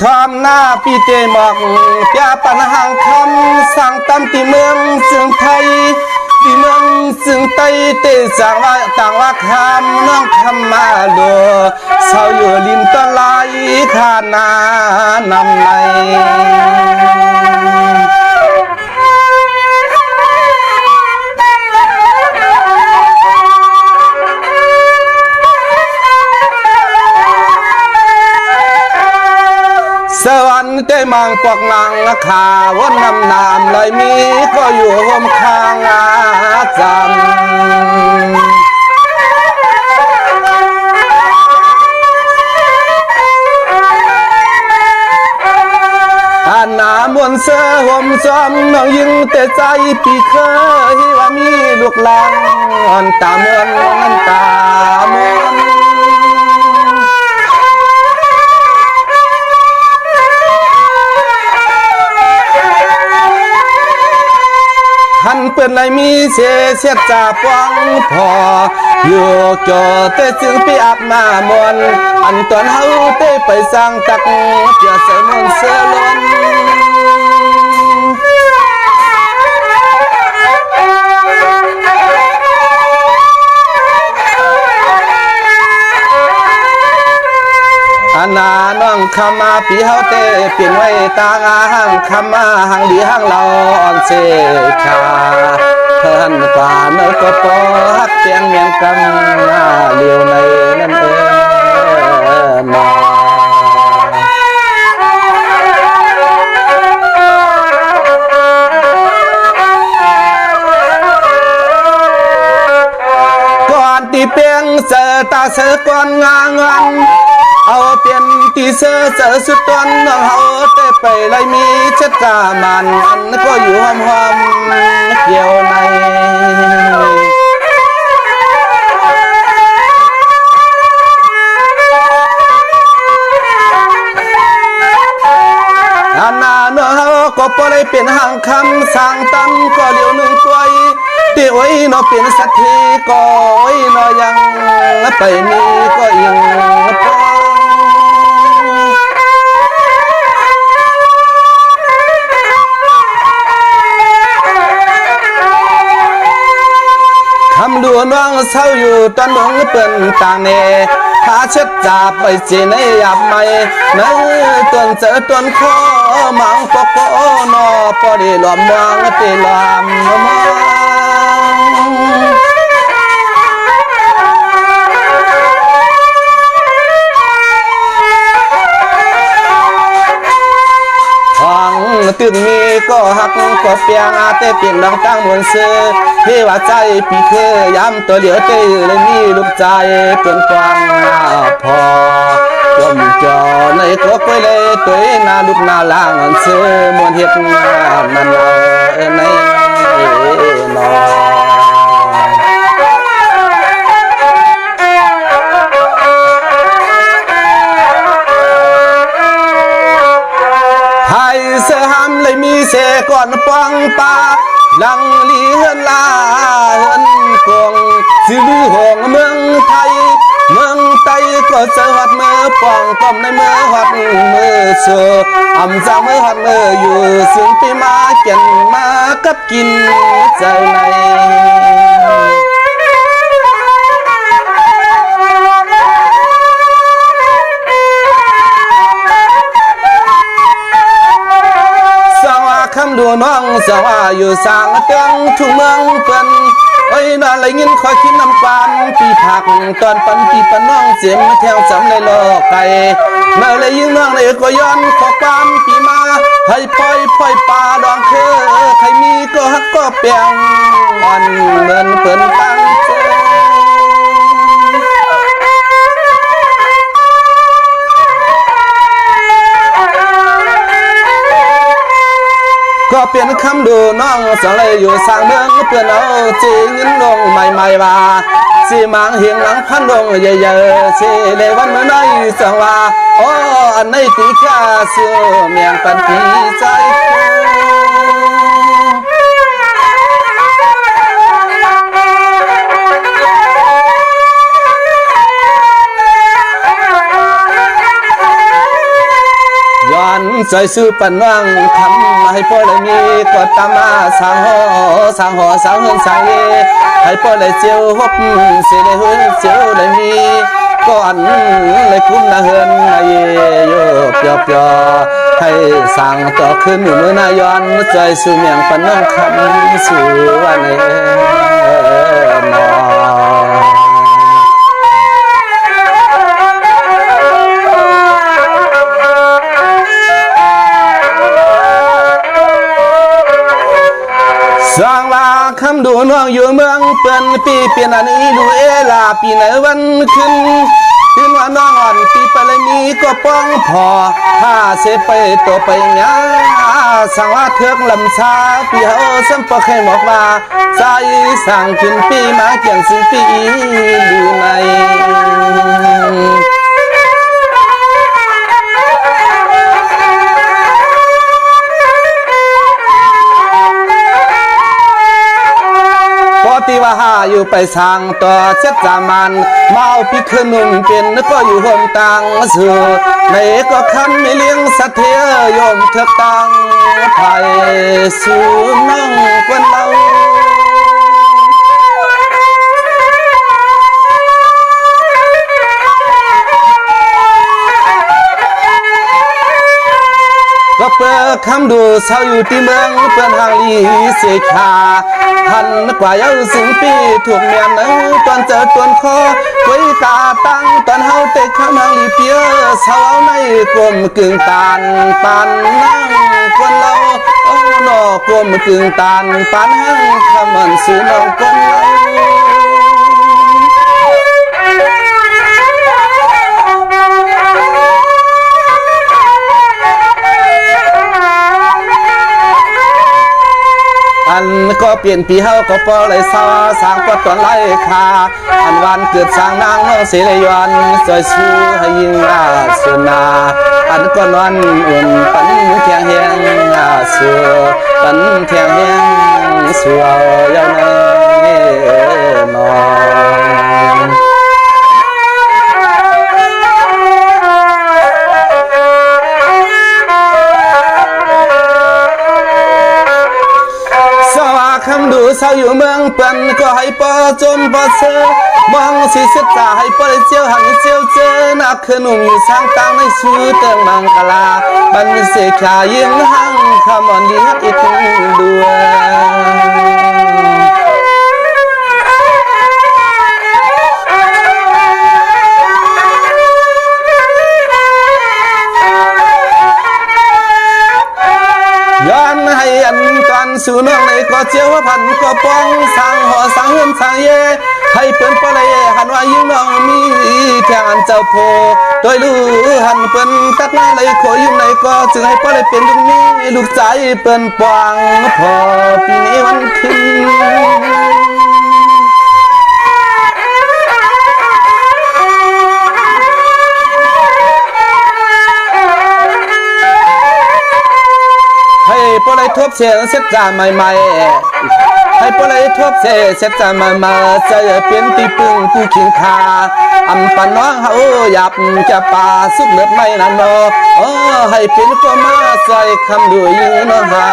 ทอมหน้าปีเจหมอกปยาปันหางคำสั่งตำตีเมืองซึ่งไทยตีเมืองซึ่งไตเตสังว่าต่างว่าคำน้องคำมาลัวเศร้าอยู่ลินตะไลขานานำในสวรรค์ได้มังปอกนางขาวนนำนามเลยมีก็อยู่ห่มข้างอาจารย์อาณามวลเสือห่มซ้อมน้องยิงแต่ใจปีเคยว่ามีลูกหลานตามวนน้ำตามวนหันเปิดเลยมีเสียจ่าปวงพออยู่จอแต่จึงไปอาบมามวนอันตอนเฮาเต้ไปสร้างตักเปียใส่มนเสือล้นอาณาน้องคำมาปีเฮาเต้เปลี่ยนไว้ตางาหังคำมาหังดีหังเราอ่อนเสชาเพิ่นกว่าเนื้อก็พอฮักเตียงเมียนกำเลียวในนั่นเองมาก่อนที่เปียงเสือตาเสือก่อนงางอนเอาเปลี่ยนที่เสือสุดตอนน้องเฮาเต้ไปเลยมีชัดจามันอันก็อยู่หอมเกี่ยวในอาณาเนาะก็พอได้เป็นหางคำสั่งตั้มก็เลี้ยวหนึ่งตัวที่โอ้ยเนาะเป็นสัตว์ที่ก็โอ้ยเนาะยังไปนี่ก็ยังพอคำดูน้องเศร้าอยู่ตอนน้องเปิ่นต่างเนพาเช็ดจ่าไปจีในหยาบไม่ในตวนเจอตวนคอมังปกนอพอดีหลอมมังตีหลอมมังตื่นมีก็หักก็เปียงอาเต้เปลี่ยนดังตั้งมวลเสือที่ว่าใจปีเคยย้ำตัวเหลียวเต้เลยมีลูกใจเป็นกวางพอจมจอในตัวก้อยเลยตัวนาลูกนาล่างเสือมวลเห็ดนั่นในนอเสือห้ำเลยมีเสก่อนปองปาหลังลีเฮือนลาเฮือนกงสิลือหงเมืองไทยเมืองไตก็เจอหัดมือปองก้มในมือหัดมือเสืออำจากมือหัดมืออยู่ซึ่งปีมาเก็นมากับกินใจในคำดูน้องสว่าอยู่สางเตียงทุ่งเมืองเปิ้นโอ้ยน่าเลยยินคอยคิดน้ำปานปีผักตอนปันปีปันน้องเสียมแถวจำเลยโลกไก่น่าเลยยินน้องเลยก็ย้อนขอความปีมาให้ปล่อยปลาดองคือใครมีก็ฮักก็เปียงอ่อนเหมือนเปิ้นตั้งใจก็เปลี่ยนคำดูน้องสองเลยอยู่สร้างเมืองเพื่อนเอาจีเงินลงใหม่ว่าสีมังเหียงหลังพันลงเยอะๆสีเลวันเมื่อน้อยสังว่าโอ้อันในตีข้าเสือเมียงปันปีใจ ย ใจสู้ปันว่างทำให้พ่อเลยมีกดตามมาสางหอสางเฮือนสางเย่ให้พ่อเลยเจียวฮบเสียเลยเฮือนเจียวเลยมีก่อนเลยคุ้มนาเฮือนนาเย่โยเปียวให้สั่งต่อขึ้นอยู่มือนายอนใจสู้เมียงปันน้องคำสู่วันเอนอสร้างว่าคำดูน้องอยู่เมืองเปิ้นปีเปลี่ยนอันนี้ดูเอลาปีไหนวันขึ้นถึงว่าน้องอ่อนปีไปเลยมีก็ป้องพอถ้าเสไปตัวไปงาสั่งว่าเทือกลำชาปีเฮาซ้ำปะเคยบอกว่าใจสั่งขึ้นปีมาเกี่ยงสิปีดูในที่ว่าหาอยู่ไปสร้างต่อเช็ดจามันมาเอาปีขึ้นนุ่มเป็นก็อยู่ห่มตังสื่อในก็คำไม่เลี้ยงสัตเทียยมเถกตังไทยสู่น้องกวนเราก็เปิดคำดูเศร้าอยู่ที่เมืองเปิ้นหางลีเสียชาพันกว่าเย้าสิงปีถูกเมียนนึงตอนเจอตวนคอไว้ตาตั้งตอนเฮาเตะข้ามหางลีเปียเศร้าในกลมกึ่งตานปานนั่งคนเราโอ้นอกลมกึ่งตานปานหังคำมันสู่น้องคนเราอันก็เปลี่ยนปีเฮาก็ปอเลยสาวสางปอดตอนไล่คาอันวันเกิดสร้างนางน้องเสเลยวันจอยสู้ให้ยิ่งราสนาอันก็นอนอุ่นปันเทียงเฮียงสัวปันเทียงเฮียงสัวยาวในนอนคำดูเศร้าอยู่เมืองเปิ้นก็ให้ปอจมปอเสือมองสิเสตาให้ปอได้เจียวหันเจียวเจอนักขนุ่มอยู่สร้างตังในสู้เติงมังกลาบันเสกขายิงหังคำอ่อนดีฮักอีกด้วยย้อนให้อันกันสู่น้องในก็เจียวพันก็ป้องสั่งห่อสั่งเฮือนสั่งเย่ให้เปิ้นปะเลยหันว่ายิ่งน้องมีแทงอันเจ้าโพโดยรู้หันเปิ้นตัดหน้าเลยขอยุ่งในก็จึงให้ปะเลยเป็นตรงนี้ลูกใจเปิ้นปางพอปีนี้วันขึ้นให้ปอเลยทบเสียงเสร็จจาใหม่ๆให้ปอเลยทบเสียงเสร็จจามาจะเป็นที่พึ่งผู้ขิงคาอันปันน้องเฮาหยับจะป่าสุกเลือดไม่นานโอ้ให้เป็นก็มาใส่คำด้วยยืนน้องหา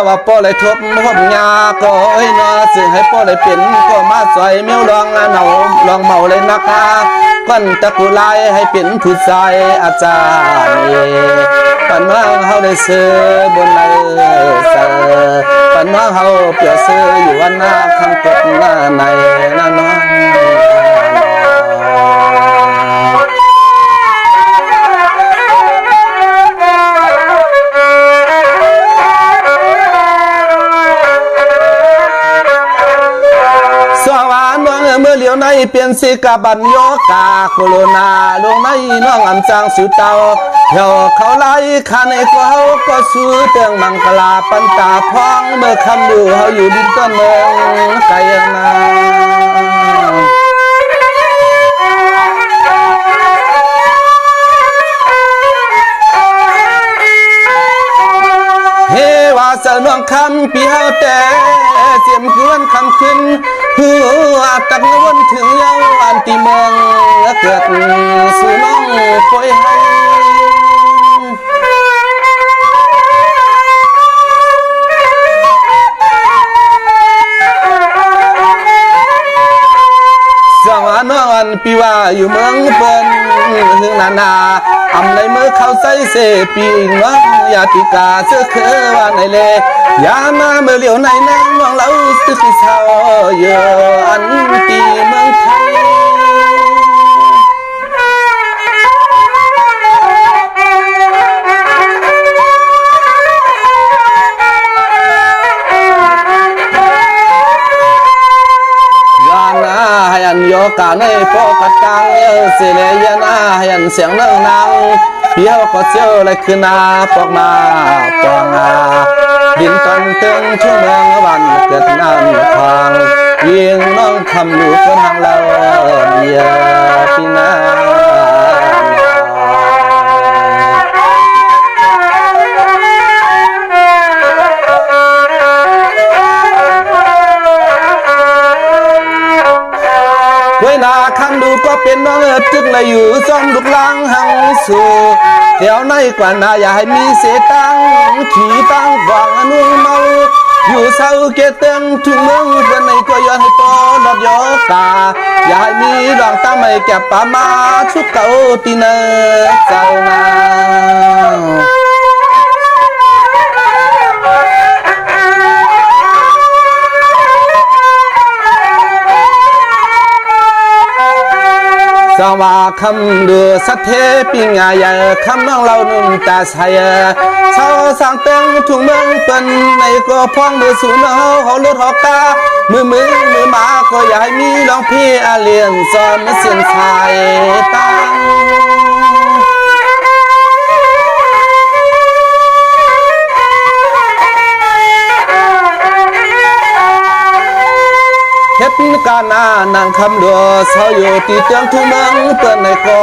งว่าปอเลยทบหบยาก็ให้นอสิให้ปอเลยเป็นก็มาใส่เมียวลองเนาลองเมาเลยนะคะก้นตะกุไลให้เป็นผู้ชายอาจารย์ปันว่าเฮาได้เสือบนเลยเสือปันว่าเฮาเปียเสืออยู่วันหน้าข้างกดหน้าในน้องเมื่อเหลียวในเปลี่ยนสีกาบันโยกาโคโรนาลงในน้องอันจางสุดเตาเที่ยวเขาไล่ขันไอ้ก็เฮาก็สู้เตืองมังกลาปันตาพองเมื่อคำดูเฮาอยู่ดินต้นเมืองไกลนาเฮวา เจอน้องคำปีเฮาแต่เสียมกวนคำขึ้นหัวตักวนถึงเยาอันตีเมืองเกิดสู่น้องคอยให้สวรรค์น้องอันปีว่าอยู่เมืองเปิ้นหึงนาอำในมือเขาใส่เสปีน้องอย่าติกาเสื้อเคือว่าในเลอย่ามาเมื่อเหลียวในนางน้องเราสึกเศร้าเยอะอันตีเมืองไทยให้อันโยกาในโปกัดกังเสียเลยนะให้อันเสียงนั่งนางเพียวก็เจียวเลยคือนาปอกมาปองาดินตอนเติงชั่วเมืองวันเกิดน้ำทองยิงน้องคำดูคนทางเราเดียพี่นานาคำดูก็เป็นน้องจึงเลยอยู่ซ่อมลูกลังหังสู่แถวในกว่านาอย่าให้มีเสียตังขี่ตั้งหวังนุ่งเมาอยู่เศร้าเกตึงทุ่งเมืองเพื่อนในก็ย้อนให้ปอลอดยอกาอย่าให้มีดวงตาไม่แก็บป่ามาชุบเก่าตีเนเจ้านาสว่าคำดูสัทเทปิงาอย่าคำน้องเรานุ่มตาใสชาวสังเต็งทุ่งเมืองเปิ้นในก็พ้องดูสูนเขาลดหอกกามือมาก็อย่าให้มีร้องพี่อาเลียนซ้อนเสียงชายตั้งเฮ็ดการนางคำดัวเศร้าอยู่ที่เตียงทุ่งเมืองเปิ้นในก็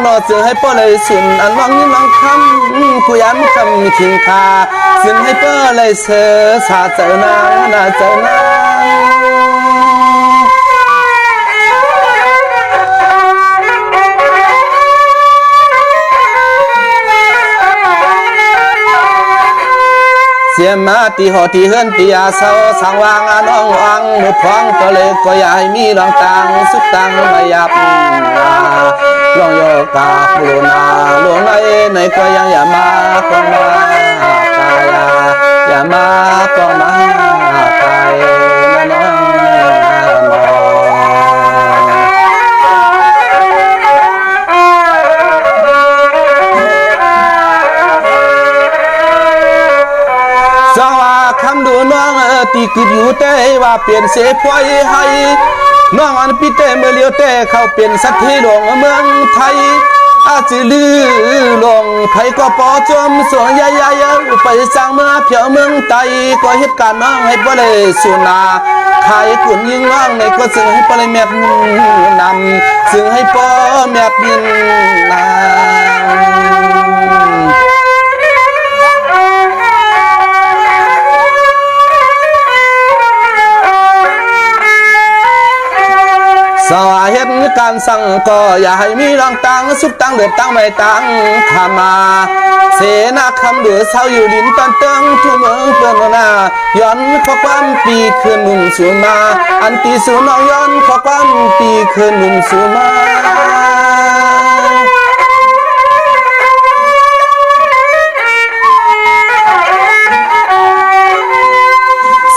นอจึงให้ป้อเลยสุนอันวังนี้น้องคำผู้ยันคำขิงคาซึ่งให้ป้อเลยเสือสาเจ้านาเจ้านาเสียมาตีหอตีเฮือนตีอาเศร้าสังวางน้องวังหมุดฟังก็เลยก็อย่าให้มีรองตังสุดตังไม่ยับลองโยกาบุรุนาหลวงในก็ยังอย่ามาปองมาตายอย่ามาปองมาตายน้องคำดูน้องตีกึดอยู่แต่ว่าเปลี่ยนเสพวยให้น้องอันพิเตเมื่อเลี้ยวแต่เขาเปลี่ยนสัตว์ที่หลวงเมืองไทยอาจลือลงไผก็ปอจมสวงใหญ่ๆไปสร้างเมื่อเพียวเมืองไทยก็เหตุการณ์น้องให้บ่ได้สุนาขายกุ่นยิงน้องในก็ซึ่งให้บ่ได้แมบนำซึ่งให้ปอแมบบินนาสวาเหตุการสั่งก็อย่าให้มีรองตังสุกตังเดือดตังไม่ตังขามาเสนาคำเดือดเศร้าอยู่ลิ้นตอนเติงทุ่งเมืองเปิ้นนาย้อนข้อความปีคืนหนุ่มสูมาอันตีสูน้องย้อนข้อความปีคืนหนุ่มสูมา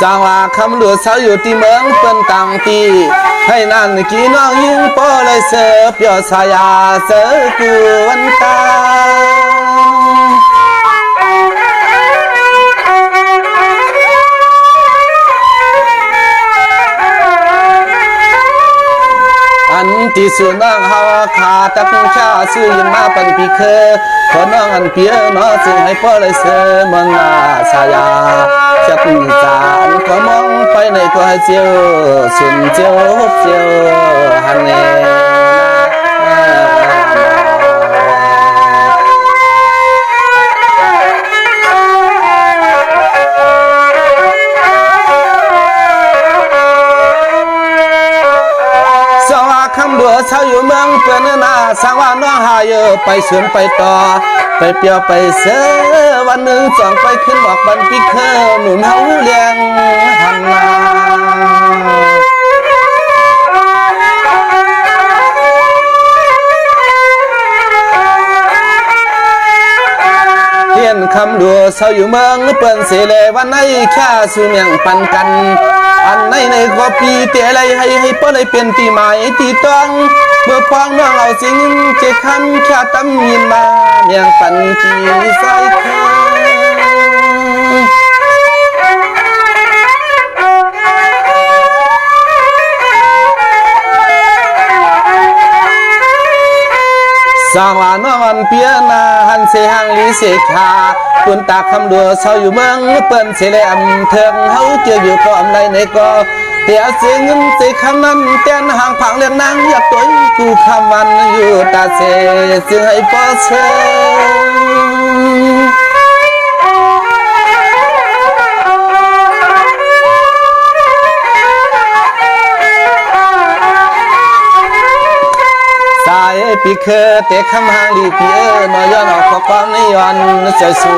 สร้างว่าคำหลวงเศร้าอยู่ที่เมืองเปิ้นต่างตีให้นั่นกี่น้องยิงปอเลยเสือเปียวสายาเสือกวนตาอันที่สุน้องเฮาขาตักชาซื้อมาปันปีเคขอน้องอันเปียน้อจึงให้ปอเลยเสือเมืองนาสายาจับจานก็มองไปในก็ให้เจียวสุนเจียวฮบเจียวฮันเน่ ำดัวเช้าอยู่เมืองเปิ้นนาสร้างว่าน้องหาเยอะไปสวนไปต่อไปเปียวไปเสือวันหนึ่งสองไปขึ้นบอกบันปีเคอหนุนเฮาเลี้ยงหันมาเรียนคำดัวเช้าอยู่เมืองเปิ้นเสเลวันไหนแค่สู่เมียงปันกันอันในก็ปีเตะอะไรให้เปิ้นเลยเป็นปีใหม่ตีต้องเมื่อพองน้องเอาสิงเจคำแค่ตำยินมาเมียงปันปีใส่เคสร้างว่าน้องอันเปียนาหันเสหังลีเสขาปุนตาคำดัวเศร้าอยู่เมืองเปิ้นเสเลอำเถิงเฮาเกี่ยวอยู่ก็อำไรในก็เตียเสียงเงินเสคำนั้นเต้นห่างผังเรียงนางอยากตัวกูคำวันอยู่ตาเสจึงให้พอเชสายปีเคอเตะคำหางลีปีน้อยย้อนออกขอความในย้อนสวยสู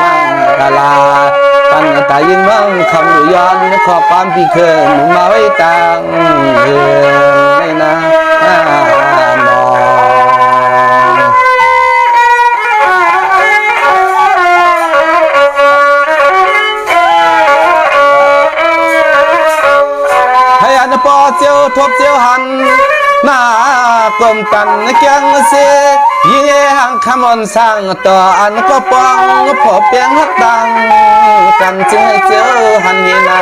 มังกาลาปันตายิงมังคำย้อนขอความปีเคอหนุนมาไว้ตังในนาหนอให้อันปอเจียวทบเจียวหันหน้ากลมกันเกียงเสียยิ่งห่างคำอ่อนสร้างต่ออันก็ปองพอเปียงฮักดังกันจึงให้เจ้าหันยีนา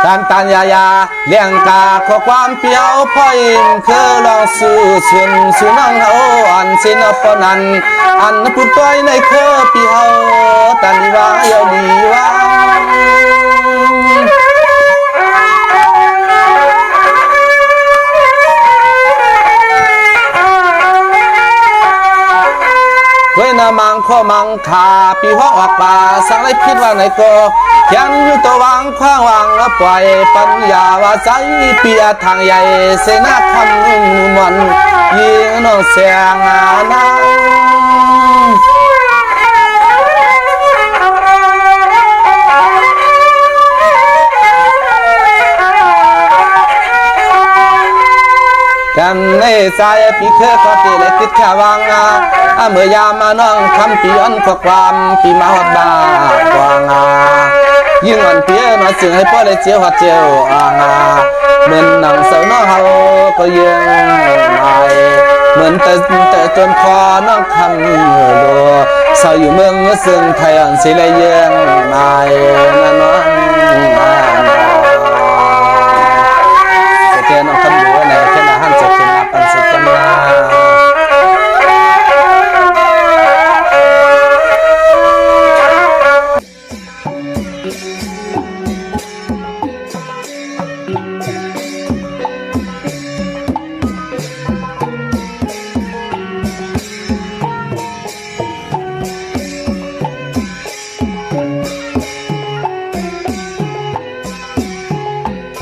การตันยายาเลี้ยงกาขอความเปียวพ่ออินคือลองสู่สุนสู่นังเฮาอันสินปนันอันผู้ต้อยในเคอปีเฮาตันว่าเยาดีว่าเว้ยนามังข้อมังขาปีห้องออกป่าสังไรคิดว่าไหนก็ยันอยู่ตัววางคว้างวางแล้วปล่อยปัญญาว่าใจเปียทางใหญ่เสนาคำมันยิงน้องเสียงนากันในสายปีเคอก็ตีและคิดแค่วางเมื่อยามมาน้องคำปีอันข้อความปีมาหัดดากวางยิ่งอ่อนเพียน้อยจึงให้พ่อเลยเจียวหัดเจียวเหมือนหนังเสาน้องเฮาก็ยังไม่เหมือนแต่จนคอน้องคำโลเศร้าอยู่เมืองซึ่งไทยอ่อนสิเลยยังไม่นั่นน้องเทียนน้องคำ